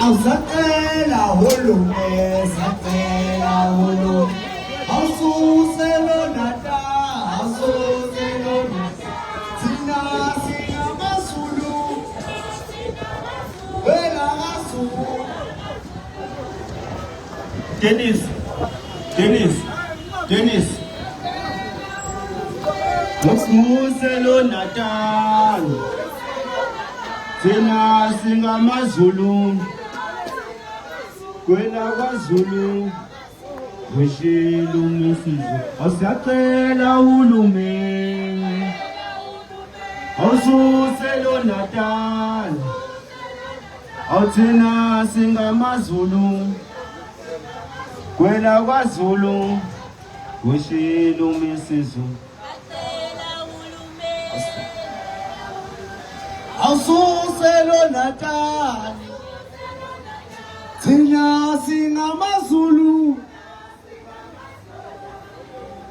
awusacela hulume sacela hulume awususe lonata awususe lonata thina singamazulu wena ngasuku Dennis Mususe lonata thina singamazulu kwela kwaZulu weshilungisizwe awusacela hulume awususe lonata awuthina singamazulu kwela kwaZulu weshilungisizwe awususe lonata thina singamazulu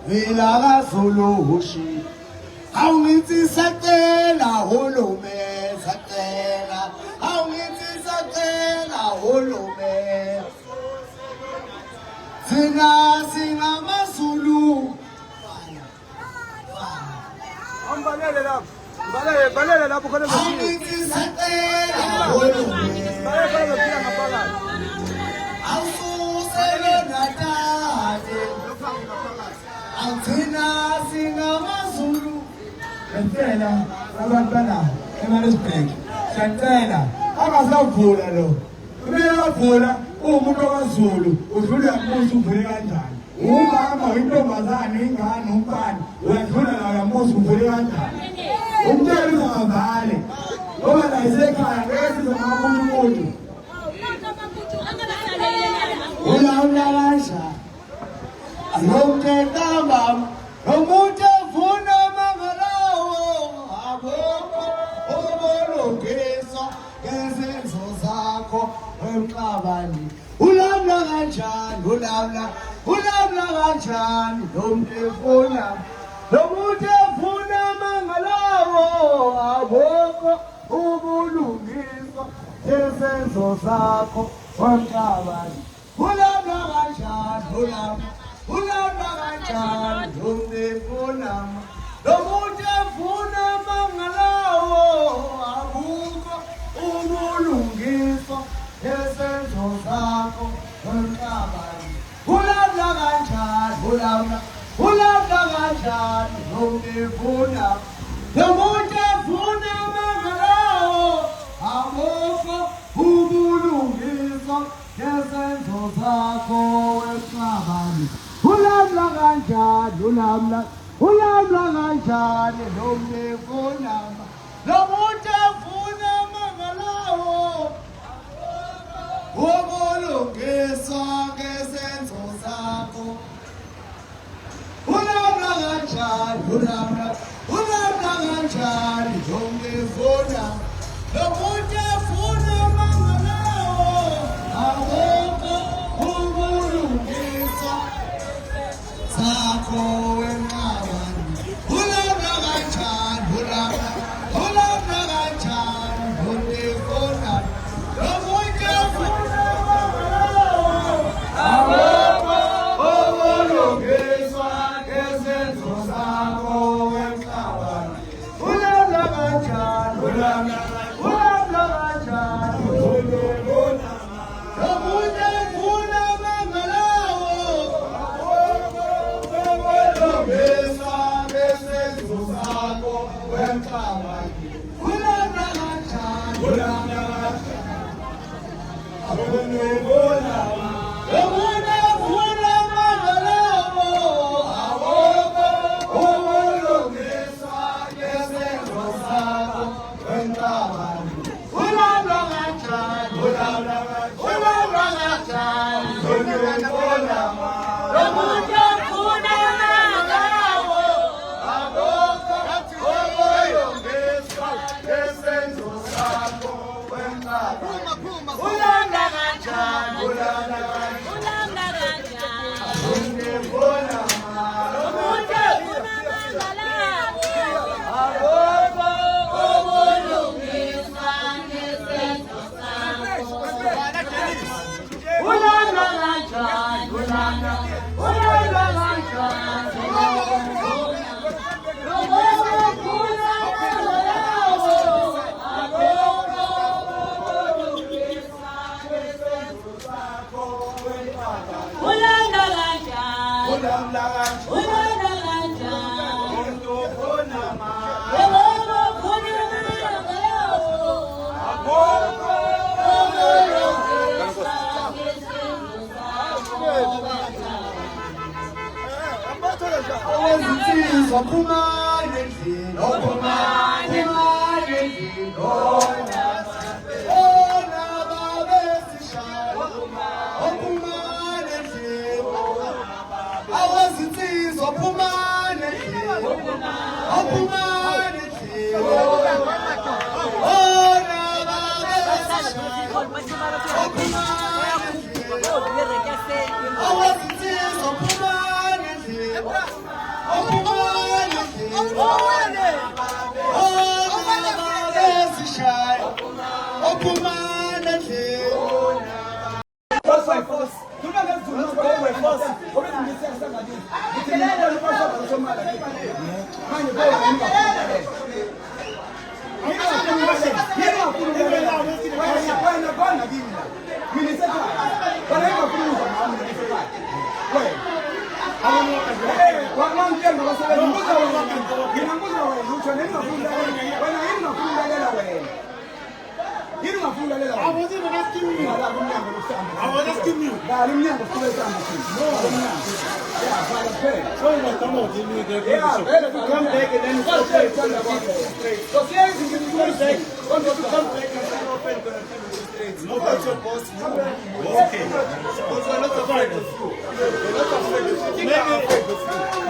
wela kwaZulu hushi awungithi sacela hulume sacela awungithi sacela hulume thina singamazulu ambalele lapho balele lapho khona awungithi sacela hulume awususe lonata awuthina singamazulu ngempela abantwana eMaritzburg siyacela angasavula lo uyavula umuntu waZulu udlula umuzi uvule kanjani umama intombazane ingane umfana uyadlula la umuzi uvule kanjani umntwana uzavale ngoba la isekhaya ngeke sizamakhulu umuntu ulawulalasha Nomtetamba, nomude funa mangalawo, aboko, obologesa, ngezenzo zakho, emhlabani. Ulamla kanjani, ulamla kanjani, nomude funa mangalawo, aboko, obologesa, ngezenzo zakho, emhlabani. Ulamla kanjani, Ulamagajani, Lumefuna, Lomutefuna Mangalawo, Abuko, Umulungiso, Yesenzo Zako, Ulamagajani, Ulamagajani, Lumefuna, Lomutefuna Mangalawo, Abuko, Umulungiso, Yesenzo Zako, Ulamagajani. Ulamla kanjani nomefuna nomutefuna mangalawo wobolungisa ngezenzo zakho ulamla kanjani nomefuna nomutefuna mangalawo awoko wobolungisa Sako wenqabani ulamla kanjani unefona nomunye ufuna awoko obolungiswa ngezenzo zakho wenqabani ulamla kanjani unefona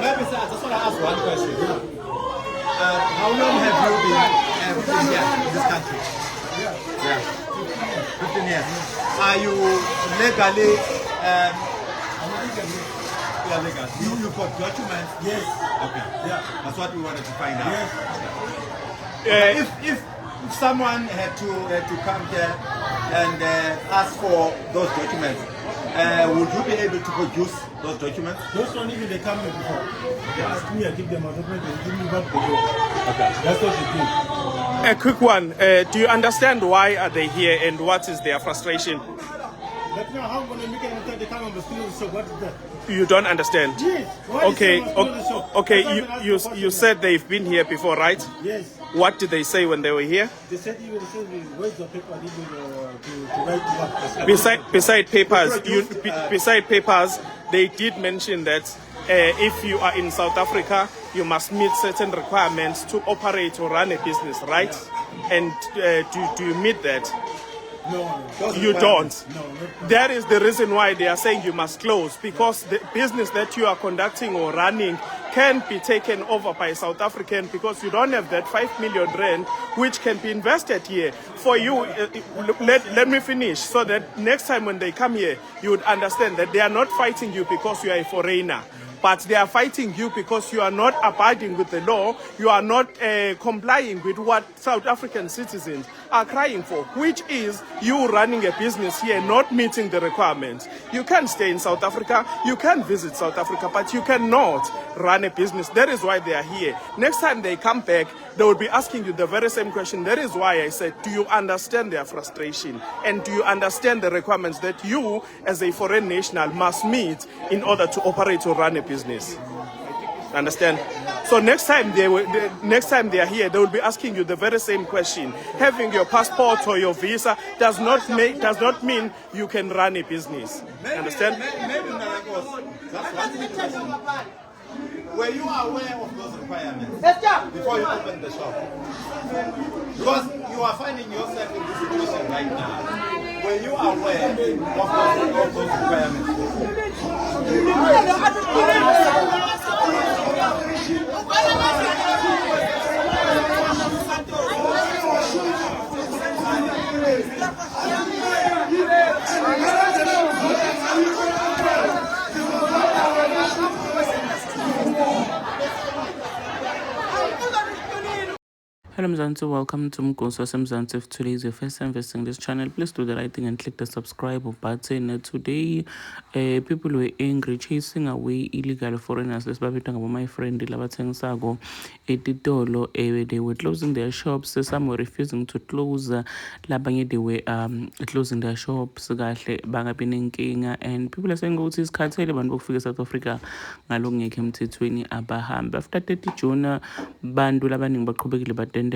Maybe, sir, I just want to ask one question. How long have you been here in this country? Yeah. 15 years. Are you legally legal? You got documents? Yes. Okay. Yeah. That's what we wanted to find out. Yes. If someone had to come here and ask for those documents, would you be able to produce those documents? Those don't even they come here before. They ask me, I give them a document, they give me what they do. Okay. That's what they do. A quick one. Do you understand why are they here and what is their frustration? But now how when they make it until they come on the studio show, what is that? You don't understand? Yes. Okay, you said they've been here before, right? Yes. What did they say when they were here? They said even where's the paper to write what? Beside papers, they did mention that if you are in South Africa, you must meet certain requirements to operate or run a business, right? Yeah. And do you meet that? No. You don't. No. That is the reason why they are saying you must close, because the business that you are conducting or running can be taken over by South African, because you don't have that 5 million rand which can be invested here. For you, let me finish so that next time when they come here, you would understand that they are not fighting you because you are a foreigner. But they are fighting you because you are not abiding with the law, you are not complying with what South African citizens are crying for, which is you running a business here, not meeting the requirements. You can stay in South Africa, you can visit South Africa, but you cannot run a business. That is why they are here. Next time they come back, they will be asking you the very same question. That is why I said, do you understand their frustration? And do you understand the requirements that you, as a foreign national, must meet in order to operate or run a business? Understand? So next time they are here, they will be asking you the very same question. Having your passport or your visa does not mean you can run a business. Understand? Maybe that's one question. Were you aware of those requirements before you opened the shop? Because you are finding yourself in this situation right now. Were you aware of those Hello Mzansi, welcome to Mgoso Mzansi. If today is your first time visiting this channel, please do the right thing and click the subscribe button. Today, people were angry, chasing away illegal foreigners. Let's talking about my friend Labatengsago Editolo. They were closing their shops. Some were refusing to close. Labanye they were closing their shops. And people are saying go to cartel and figure South Africa ngalong emthethweni abahamba. After 30 June, bantu labaningi baqhubekile batendela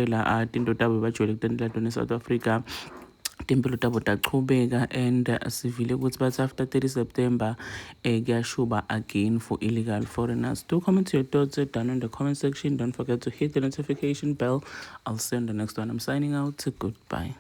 tinto tabo bajwayele kutendela tona eSouth Africa. Timpilo tabo taqhubeka and sivile ukuthi bathi after 30 September kuyashuba again for illegal foreigners. Do comment your thoughts down in the comment section. Don't forget to hit the notification bell. I'll see you on the next one. I'm signing out. Goodbye.